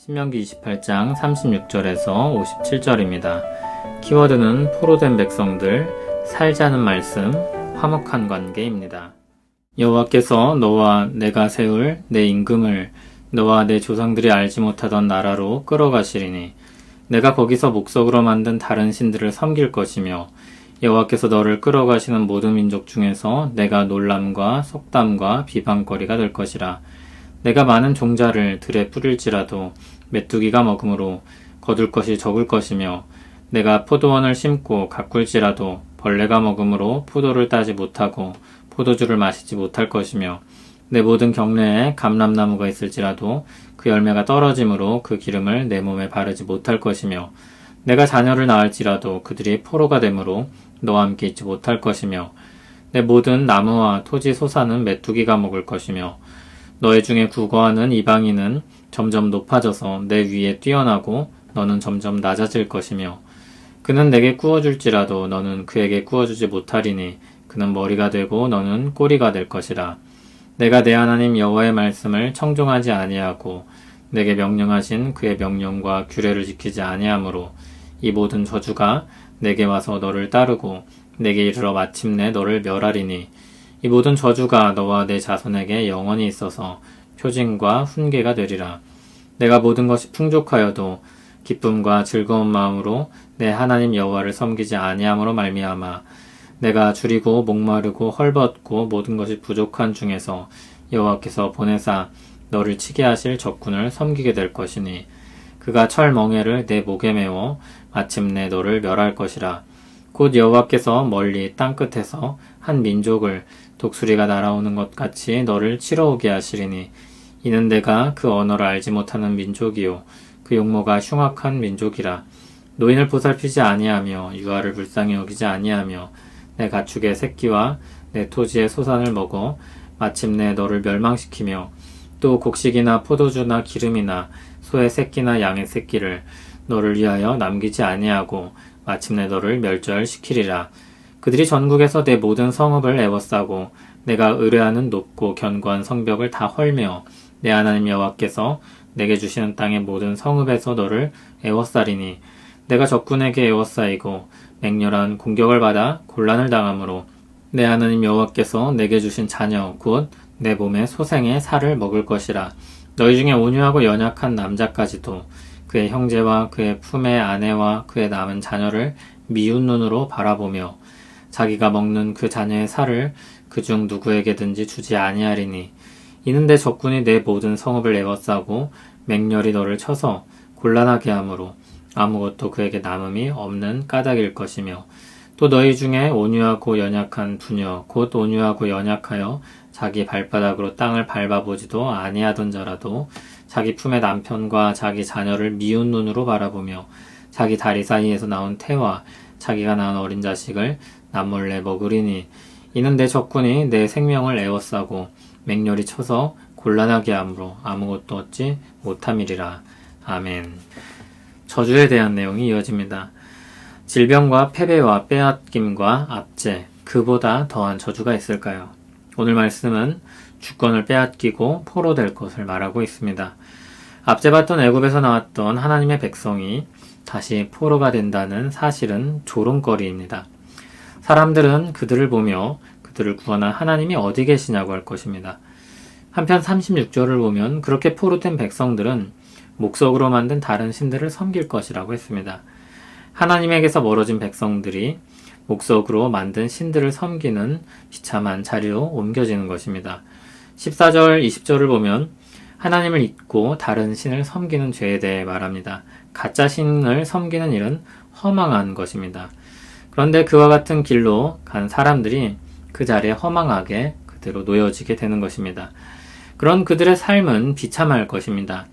신명기 28장 36절에서 57절입니다. 키워드는 포로된 백성들, 살자는 말씀, 화목한 관계입니다. 여호와께서 너와 내가 세울 내 임금을 너와 내 조상들이 알지 못하던 나라로 끌어가시리니 내가 거기서 목석으로 만든 다른 신들을 섬길 것이며 여호와께서 너를 끌어가시는 모든 민족 중에서 내가 놀람과 속담과 비방거리가 될 것이라. 내가 많은 종자를 들에 뿌릴지라도 메뚜기가 먹음으로 거둘 것이 적을 것이며 내가 포도원을 심고 가꿀지라도 벌레가 먹음으로 포도를 따지 못하고 포도주를 마시지 못할 것이며 내 모든 경내에 감람나무가 있을지라도 그 열매가 떨어짐으로 그 기름을 내 몸에 바르지 못할 것이며 내가 자녀를 낳을지라도 그들이 포로가 되므로 너와 함께 있지 못할 것이며 내 모든 나무와 토지 소사는 메뚜기가 먹을 것이며 너희 중에 국어하는 이방인은 점점 높아져서 내 위에 뛰어나고 너는 점점 낮아질 것이며 그는 내게 꾸어줄지라도 너는 그에게 꾸어주지 못하리니 그는 머리가 되고 너는 꼬리가 될 것이라. 내가 내 하나님 여호와의 말씀을 청종하지 아니하고 내게 명령하신 그의 명령과 규례를 지키지 아니하므로 이 모든 저주가 내게 와서 너를 따르고 내게 이르러 마침내 너를 멸하리니 이 모든 저주가 너와 내 자손에게 영원히 있어서 표징과 훈계가 되리라. 내가 모든 것이 풍족하여도 기쁨과 즐거운 마음으로 내 하나님 여호와를 섬기지 아니함으로 말미암아 내가 줄이고 목마르고 헐벗고 모든 것이 부족한 중에서 여호와께서 보내사 너를 치게 하실 적군을 섬기게 될 것이니 그가 철 멍에를 내 목에 메워 마침내 너를 멸할 것이라. 곧 여호와께서 멀리 땅끝에서 한 민족을 독수리가 날아오는 것 같이 너를 치러 오게 하시리니 이는 내가 그 언어를 알지 못하는 민족이요 그 용모가 흉악한 민족이라. 노인을 보살피지 아니하며 유아를 불쌍히 여기지 아니하며 내 가축의 새끼와 내 토지의 소산을 먹어 마침내 너를 멸망시키며 또 곡식이나 포도주나 기름이나 소의 새끼나 양의 새끼를 너를 위하여 남기지 아니하고 마침내 너를 멸절시키리라. 그들이 전국에서 내 모든 성읍을 에워싸고 내가 의뢰하는 높고 견고한 성벽을 다 헐며 내 하나님 여호와께서 내게 주시는 땅의 모든 성읍에서 너를 에워싸리니 내가 적군에게 에워싸이고 맹렬한 공격을 받아 곤란을 당하므로 내 하나님 여호와께서 내게 주신 자녀 곧 내 몸의 소생의 살을 먹을 것이라. 너희 중에 온유하고 연약한 남자까지도 그의 형제와 그의 품의 아내와 그의 남은 자녀를 미운 눈으로 바라보며 자기가 먹는 그 자녀의 살을 그중 누구에게든지 주지 아니하리니 이는 내 적군이 내 모든 성읍을 에워싸고 맹렬히 너를 쳐서 곤란하게 하므로 아무것도 그에게 남음이 없는 까닭일 것이며 또 너희 중에 온유하고 연약한 부녀 곧 온유하고 연약하여 자기 발바닥으로 땅을 밟아보지도 아니하던 자라도 자기 품의 남편과 자기 자녀를 미운 눈으로 바라보며 자기 다리 사이에서 나온 태와 자기가 낳은 어린 자식을 남몰래 먹으리니 이는 내 적군이 내 생명을 에워싸고 맹렬히 쳐서 곤란하게 함으로 아무것도 얻지 못함이리라. 아멘. 저주에 대한 내용이 이어집니다. 질병과 패배와 빼앗김과 압제, 그보다 더한 저주가 있을까요? 오늘 말씀은 주권을 빼앗기고 포로될 것을 말하고 있습니다. 압제받던 애굽에서 나왔던 하나님의 백성이 다시 포로가 된다는 사실은 조롱거리입니다. 사람들은 그들을 보며 그들을 구원한 하나님이 어디 계시냐고 할 것입니다. 한편 36절을 보면 그렇게 포로된 백성들은 목석으로 만든 다른 신들을 섬길 것이라고 했습니다. 하나님에게서 멀어진 백성들이 목석으로 만든 신들을 섬기는 비참한 자리로 옮겨지는 것입니다. 14절, 20절을 보면 하나님을 잊고 다른 신을 섬기는 죄에 대해 말합니다. 가짜 신을 섬기는 일은 허망한 것입니다. 그런데 그와 같은 길로 간 사람들이 그 자리에 허망하게 그대로 놓여지게 되는 것입니다. 그런 그들의 삶은 비참할 것입니다.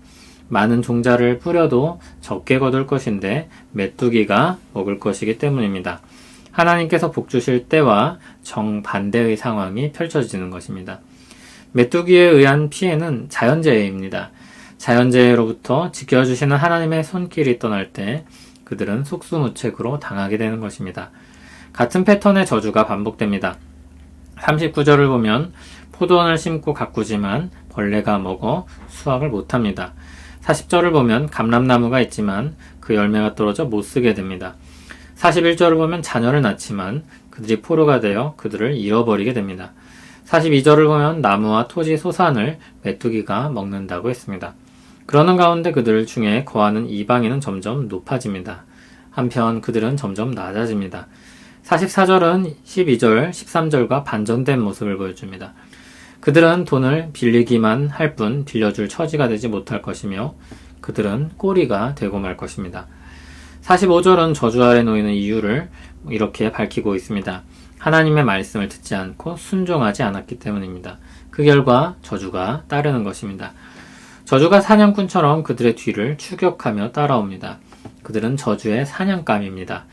많은 종자를 뿌려도 적게 거둘 것인데 메뚜기가 먹을 것이기 때문입니다. 하나님께서 복 주실 때와 정반대의 상황이 펼쳐지는 것입니다. 메뚜기에 의한 피해는 자연재해입니다. 자연재해로부터 지켜주시는 하나님의 손길이 떠날 때 그들은 속수무책으로 당하게 되는 것입니다. 같은 패턴의 저주가 반복됩니다. 39절을 보면 포도원을 심고 가꾸지만 벌레가 먹어 수확을 못합니다. 40절을 보면 감람나무가 있지만 그 열매가 떨어져 못 쓰게 됩니다. 41절을 보면 자녀를 낳지만 그들이 포로가 되어 그들을 잃어버리게 됩니다. 42절을 보면 나무와 토지 소산을 메뚜기가 먹는다고 했습니다. 그러는 가운데 그들 중에 거하는 이방인은 점점 높아집니다. 한편 그들은 점점 낮아집니다. 44절은 12절, 13절과 반전된 모습을 보여줍니다. 그들은 돈을 빌리기만 할 뿐 빌려줄 처지가 되지 못할 것이며 그들은 꼬리가 되고 말 것입니다. 45절은 저주 아래 놓이는 이유를 이렇게 밝히고 있습니다. 하나님의 말씀을 듣지 않고 순종하지 않았기 때문입니다. 그 결과 저주가 따르는 것입니다. 저주가 사냥꾼처럼 그들의 뒤를 추격하며 따라옵니다. 그들은 저주의 사냥감입니다.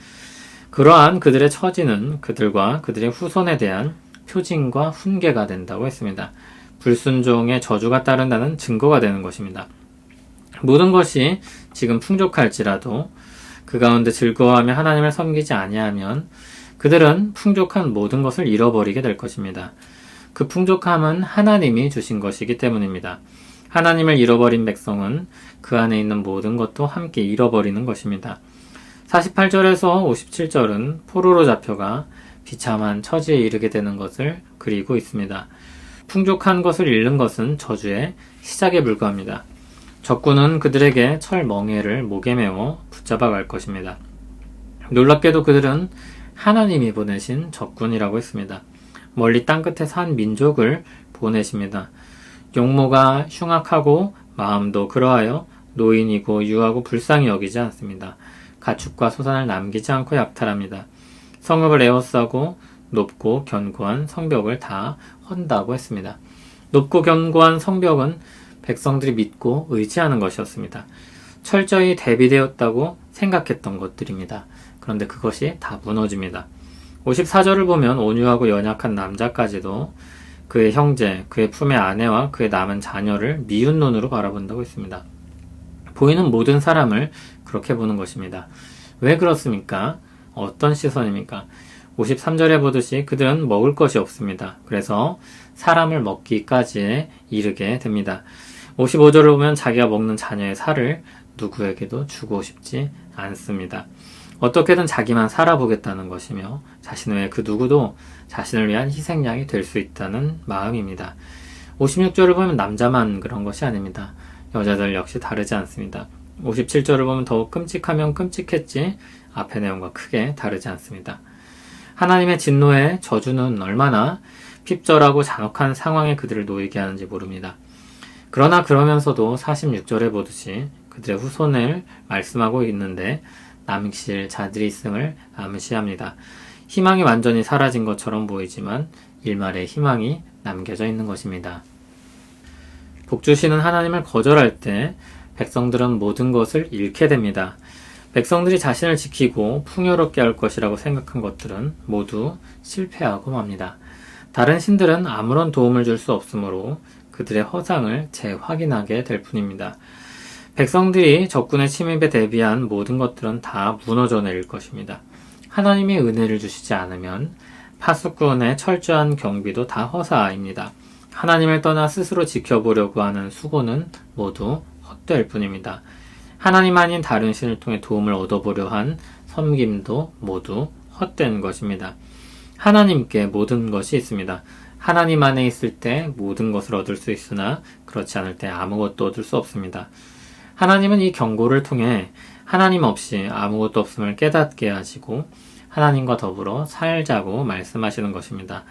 그러한 그들의 처지는 그들과 그들의 후손에 대한 표징과 훈계가 된다고 했습니다. 불순종의 저주가 따른다는 증거가 되는 것입니다. 모든 것이 지금 풍족할지라도 그 가운데 즐거워하며 하나님을 섬기지 아니하면 그들은 풍족한 모든 것을 잃어버리게 될 것입니다. 그 풍족함은 하나님이 주신 것이기 때문입니다. 하나님을 잃어버린 백성은 그 안에 있는 모든 것도 함께 잃어버리는 것입니다. 48절에서 57절은 포로로 잡혀가 비참한 처지에 이르게 되는 것을 그리고 있습니다. 풍족한 것을 잃는 것은 저주의 시작에 불과합니다. 적군은 그들에게 철 멍에를 목에 메워 붙잡아 갈 것입니다. 놀랍게도 그들은 하나님이 보내신 적군이라고 했습니다. 멀리 땅끝에서 한 민족을 보내십니다. 용모가 흉악하고 마음도 그러하여 노인이고 유하고 불쌍히 여기지 않습니다. 가축과 소산을 남기지 않고 약탈합니다. 성읍을 에워싸고 높고 견고한 성벽을 다 헌다고 했습니다. 높고 견고한 성벽은 백성들이 믿고 의지하는 것이었습니다. 철저히 대비되었다고 생각했던 것들입니다. 그런데 그것이 다 무너집니다. 54절을 보면 온유하고 연약한 남자까지도 그의 형제, 그의 품의 아내와 그의 남은 자녀를 미운 눈으로 바라본다고 했습니다. 보이는 모든 사람을 그렇게 보는 것입니다. 왜 그렇습니까? 어떤 시선입니까? 53절에 보듯이 그들은 먹을 것이 없습니다. 그래서 사람을 먹기까지 이르게 됩니다. 55절을 보면 자기가 먹는 자녀의 살을 누구에게도 주고 싶지 않습니다. 어떻게든 자기만 살아보겠다는 것이며 자신 외에 그 누구도 자신을 위한 희생양이 될 수 있다는 마음입니다. 56절을 보면 남자만 그런 것이 아닙니다. 여자들 역시 다르지 않습니다. 57절을 보면 더욱 끔찍하면 끔찍했지 앞의 내용과 크게 다르지 않습니다. 하나님의 진노의 저주는 얼마나 핍절하고 잔혹한 상황에 그들을 놓이게 하는지 모릅니다. 그러나 그러면서도 46절에 보듯이 그들의 후손을 말씀하고 있는데 남으실 자들이 있음을 암시합니다. 희망이 완전히 사라진 것처럼 보이지만 일말의 희망이 남겨져 있는 것입니다. 복 주시는 하나님을 거절할 때 백성들은 모든 것을 잃게 됩니다. 백성들이 자신을 지키고 풍요롭게 할 것이라고 생각한 것들은 모두 실패하고 맙니다. 다른 신들은 아무런 도움을 줄 수 없으므로 그들의 허상을 재확인하게 될 뿐입니다. 백성들이 적군의 침입에 대비한 모든 것들은 다 무너져 내릴 것입니다. 하나님이 은혜를 주시지 않으면 파수꾼의 철저한 경비도 다 허사입니다. 하나님을 떠나 스스로 지켜보려고 하는 수고는 모두 헛될 뿐입니다. 하나님 아닌 다른 신을 통해 도움을 얻어보려 한 섬김도 모두 헛된 것입니다. 하나님께 모든 것이 있습니다. 하나님 안에 있을 때 모든 것을 얻을 수 있으나 그렇지 않을 때 아무것도 얻을 수 없습니다. 하나님은 이 경고를 통해 하나님 없이 아무것도 없음을 깨닫게 하시고 하나님과 더불어 살자고 말씀하시는 것입니다.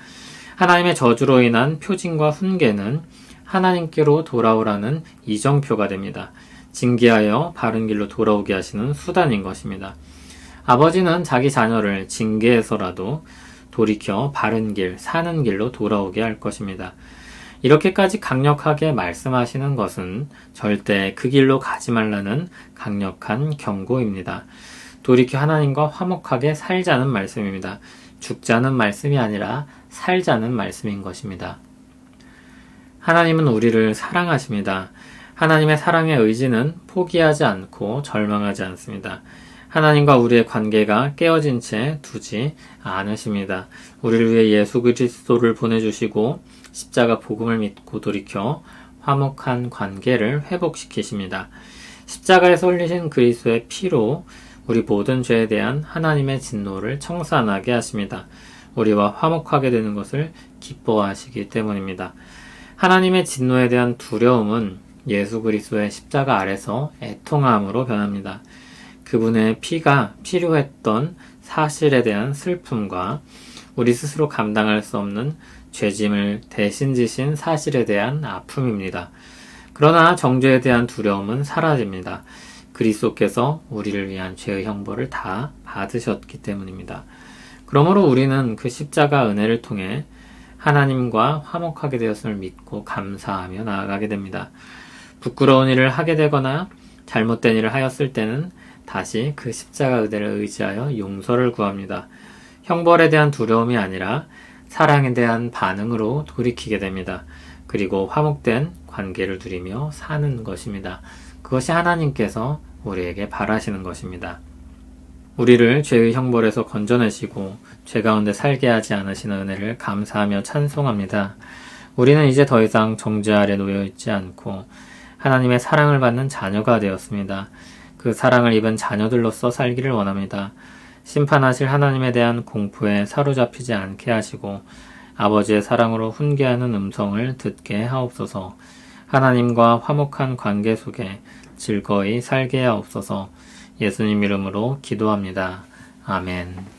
하나님의 저주로 인한 표징과 훈계는 하나님께로 돌아오라는 이정표가 됩니다. 징계하여 바른 길로 돌아오게 하시는 수단인 것입니다. 아버지는 자기 자녀를 징계해서라도 돌이켜 바른 길, 사는 길로 돌아오게 할 것입니다. 이렇게까지 강력하게 말씀하시는 것은 절대 그 길로 가지 말라는 강력한 경고입니다. 돌이켜 하나님과 화목하게 살자는 말씀입니다. 죽자는 말씀이 아니라 살자는 말씀인 것입니다. 하나님은 우리를 사랑하십니다. 하나님의 사랑의 의지는 포기하지 않고 절망하지 않습니다. 하나님과 우리의 관계가 깨어진 채 두지 않으십니다. 우리를 위해 예수 그리스도를 보내주시고 십자가 복음을 믿고 돌이켜 화목한 관계를 회복시키십니다. 십자가에서 흘리신 그리스도의 피로 우리 모든 죄에 대한 하나님의 진노를 청산하게 하십니다. 우리와 화목하게 되는 것을 기뻐하시기 때문입니다. 하나님의 진노에 대한 두려움은 예수 그리스도의 십자가 아래서 애통함으로 변합니다. 그분의 피가 필요했던 사실에 대한 슬픔과 우리 스스로 감당할 수 없는 죄짐을 대신 지신 사실에 대한 아픔입니다. 그러나 정죄에 대한 두려움은 사라집니다. 그리스도께서 우리를 위한 죄의 형벌을 다 받으셨기 때문입니다. 그러므로 우리는 그 십자가 은혜를 통해 하나님과 화목하게 되었음을 믿고 감사하며 나아가게 됩니다. 부끄러운 일을 하게 되거나 잘못된 일을 하였을 때는 다시 그 십자가 은혜를 의지하여 용서를 구합니다. 형벌에 대한 두려움이 아니라 사랑에 대한 반응으로 돌이키게 됩니다. 그리고 화목된 관계를 누리며 사는 것입니다. 그것이 하나님께서 우리에게 바라시는 것입니다. 우리를 죄의 형벌에서 건져내시고 죄 가운데 살게 하지 않으시는 은혜를 감사하며 찬송합니다. 우리는 이제 더 이상 정죄 아래 놓여 있지 않고 하나님의 사랑을 받는 자녀가 되었습니다. 그 사랑을 입은 자녀들로서 살기를 원합니다. 심판하실 하나님에 대한 공포에 사로잡히지 않게 하시고 아버지의 사랑으로 훈계하는 음성을 듣게 하옵소서. 하나님과 화목한 관계 속에 즐거이 살게 하옵소서. 예수님 이름으로 기도합니다. 아멘.